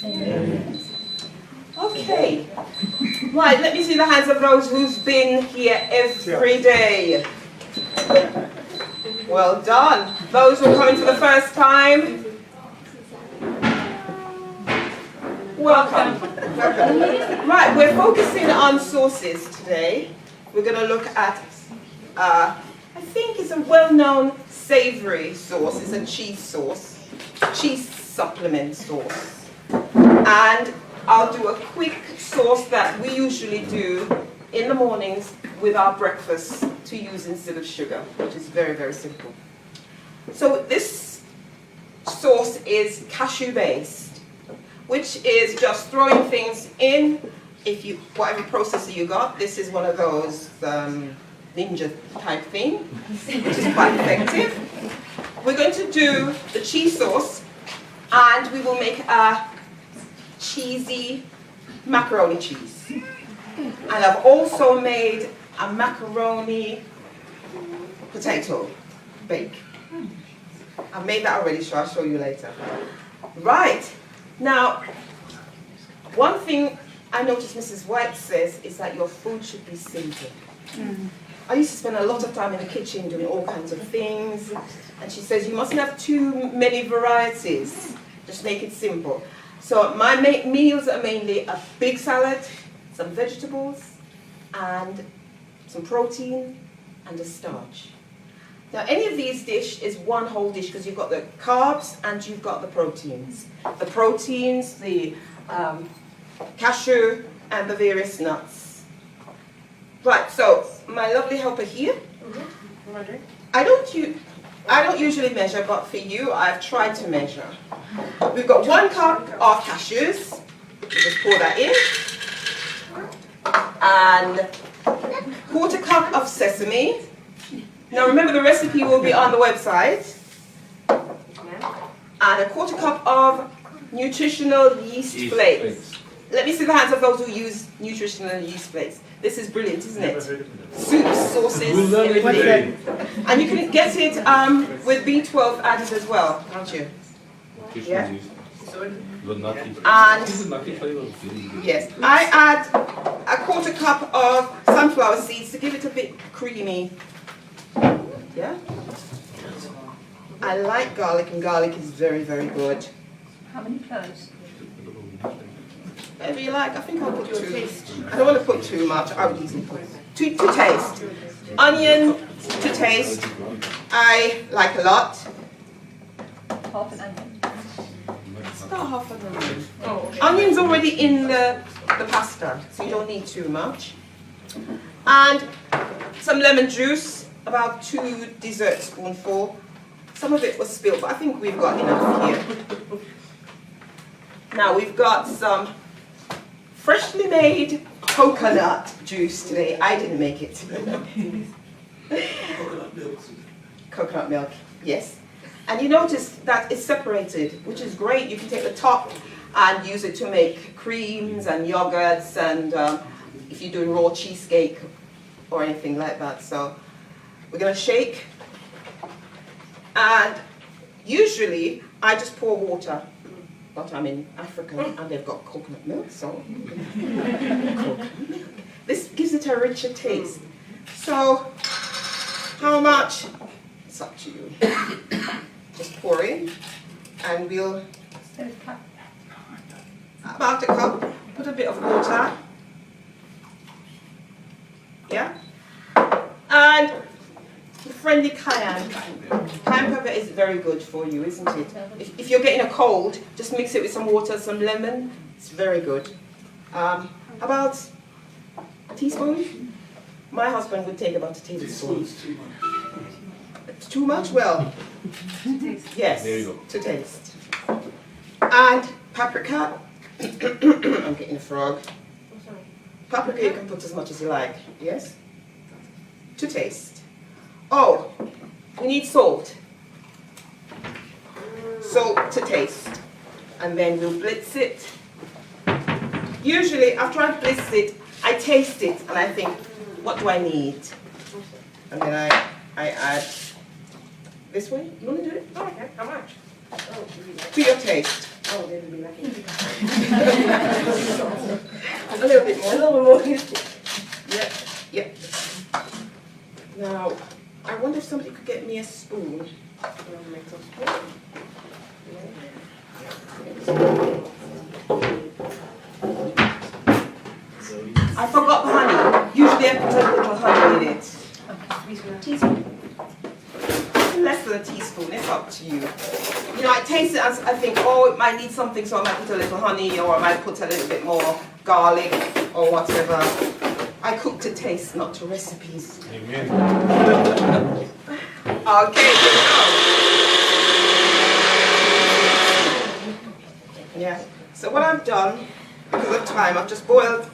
Amen. Okay. Right, let me see the hands of those who's been here every day. Well done. Those who are coming for the first time, welcome. Right, we're focusing on sauces today. We're going to look at, I think it's a well-known savory sauce. It's a cheese sauce, cheese supplement sauce. And I'll do a quick sauce that we usually do in the mornings with our breakfast to use instead of sugar, which is very, very simple. So this sauce is cashew-based, which is just throwing things in. If you, whatever processor you got, this is one of those ninja type thing, which is quite effective. We're going to do the cheese sauce, and we will make a cheesy macaroni cheese. And I've also made a macaroni potato bake. I've made that already, so I'll show you later. Right, now, one thing I noticed Mrs. White says is that your food should be simple. I used to spend a lot of time in the kitchen doing all kinds of things, and she says you mustn't have too many varieties, just make it simple. So my meals are mainly a big salad, some vegetables, and some protein, and a starch. Now any of these dish is one whole dish because you've got the carbs and you've got the proteins. The proteins, the cashew, and the various nuts. Right, so my lovely helper here. I don't usually measure, but for you, I've tried to measure. We've got 1 cup of cashews. Just pour that in. And 1/4 cup of sesame. Now remember, the recipe will be on the website. And 1/4 cup of nutritional yeast flakes. Let me see the hands of those who use nutritional yeast flakes. This is brilliant, isn't it? Soups, sauces, everything. And you can get it with B12 added as well, can't you? Yeah. And yes, I add 1/4 cup of sunflower seeds to give it a bit creamy. Yeah. I like garlic, and garlic is very, very good. How many cloves? Whatever you like. I think I'll put 2. I don't want to put too much. I would easily put 2 to taste. Onion to taste. I like a lot. Half an onion. It's not half an onion. Oh, okay. Onion's already in the pasta, so you don't need too much. And some lemon juice, about 2 dessert spoonfuls. Some of it was spilled, but I think we've got enough here. Now we've got some freshly made coconut juice today. I didn't make it. Coconut milk, yes. And you notice that it's separated, which is great. You can take the top and use it to make creams and yogurts, and if you're doing raw cheesecake or anything like that. So we're going to shake. And usually I just pour water. But I'm in Africa and they've got coconut milk, so coconut milk. This gives it a richer taste. So, how much? It's up to you. Just pour in, and we'll about a cup. Put a bit of water. Yeah, and friendly cayenne. Cayenne pepper is very good for you, isn't it? If you're getting a cold, just mix it with some water, some lemon. It's very good. About a teaspoon? My husband would take about a tablespoon. Too much? Well, yes, there you go. To taste. And paprika. I'm getting a frog. Paprika you can put as much as you like, yes? To taste. Oh, we need salt. Salt to taste. And then we'll blitz it. Usually, after I blitz it, I taste it and I think, what do I need? And then I add this way. You want to do it? Oh, okay. How much? To your taste. Oh, they will be lucky. A little bit more. A little more. Yeah, yeah. Now, I wonder if somebody could get me a spoon. I forgot the honey. Usually I put a little honey in it. Teaspoon. Less than a teaspoon, it's up to you. You know, I taste it and I think, oh, it might need something, so I might put a little honey, or I might put a little bit more garlic, or whatever. I cook to taste, not to recipes. Amen. Okay, good enough. Yeah, so what I've done, because of time, I've just boiled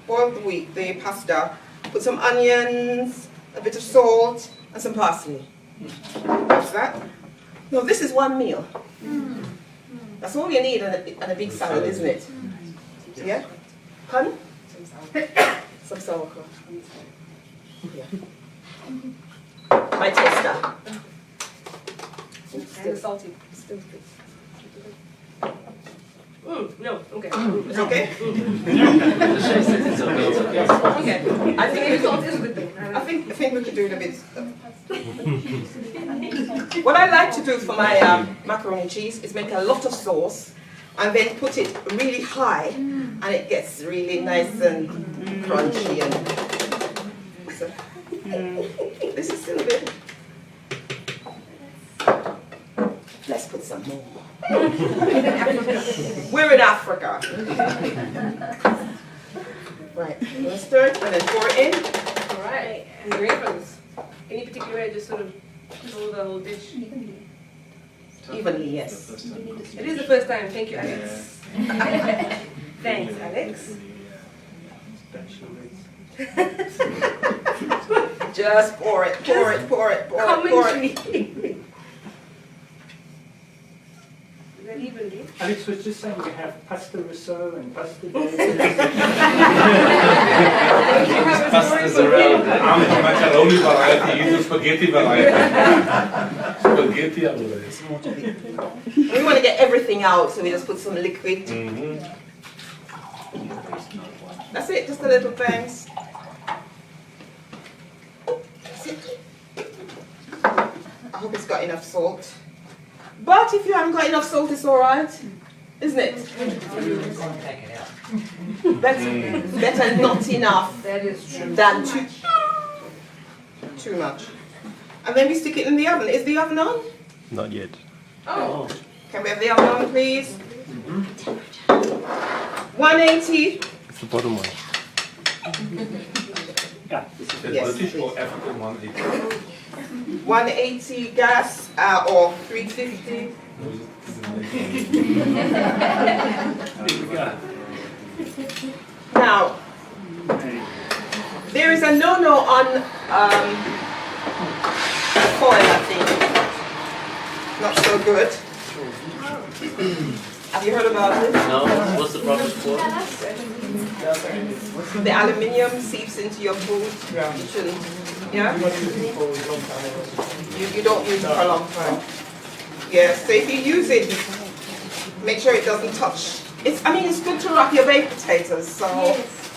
the pasta, put some onions, a bit of salt, and some parsley. What's that? No, this is one meal. That's all you need in a big salad, isn't it? Yeah? Honey? Some sauerkraut. Yeah. My taster. Still salty. Still good. No, okay. It's okay? Okay. I think salt is a good thing. I think we could do it a bit. What I like to do for my macaroni and cheese is make a lot of sauce and then put it really high, and it gets really nice and crunchy. And so, this is still a bit. Let's put some more. We're in Africa. Right, I'm gonna stir it and then pour it in. All right. Ingredients. Any particular way, just sort of fill the whole dish. Evenly, yes. It is the first time. Thank you, Alex. Thanks, Alex. Just pour it, pour it, pour it, pour it, pour it. Commentary. Very evenly. Alex was just saying you have pasta risotto and pasta Pasta's around. I'm a macaroni variety, he's a spaghetti variety. Spaghetti always. We want to get everything out, so we just put some liquid. That's it, just a little thanks. That's it. I hope it's got enough salt. But if you haven't got enough salt, it's all right, isn't it? Better not enough That is true. than too much. And then we stick it in the oven. Is the oven on? Not yet. Oh. Can we have the oven on, please? 180. It's the bottom one. Yeah. The Yes. British or African one. 180 gas or 350. Now, there is a no-no on foil, I think. Not so good. Have you heard about it? No, what's the problem for? The aluminium seeps into your food. You shouldn't. Yeah? You don't use it for a long time. Yeah, so if you use it, make sure it doesn't touch. It's good to wrap your baked potatoes, so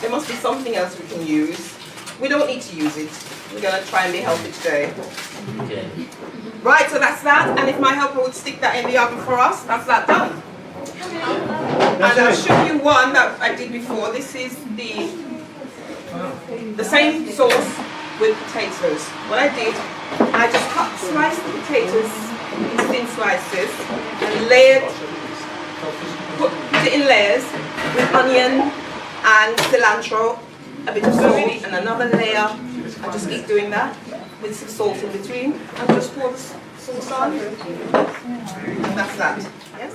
there must be something else we can use. We don't need to use it. We're going to try and be healthy today. Okay. Right, so that's that. And if my helper would stick that in the oven for us, that's that done. And I'll show you one that I did before. This is the same sauce with potatoes. What I did, I just sliced the potatoes in thin slices and put it in layers with onion and cilantro, a bit of salt, and another layer. I just keep doing that with some salt in between, and just pour the sauce on. And that's that. Yes?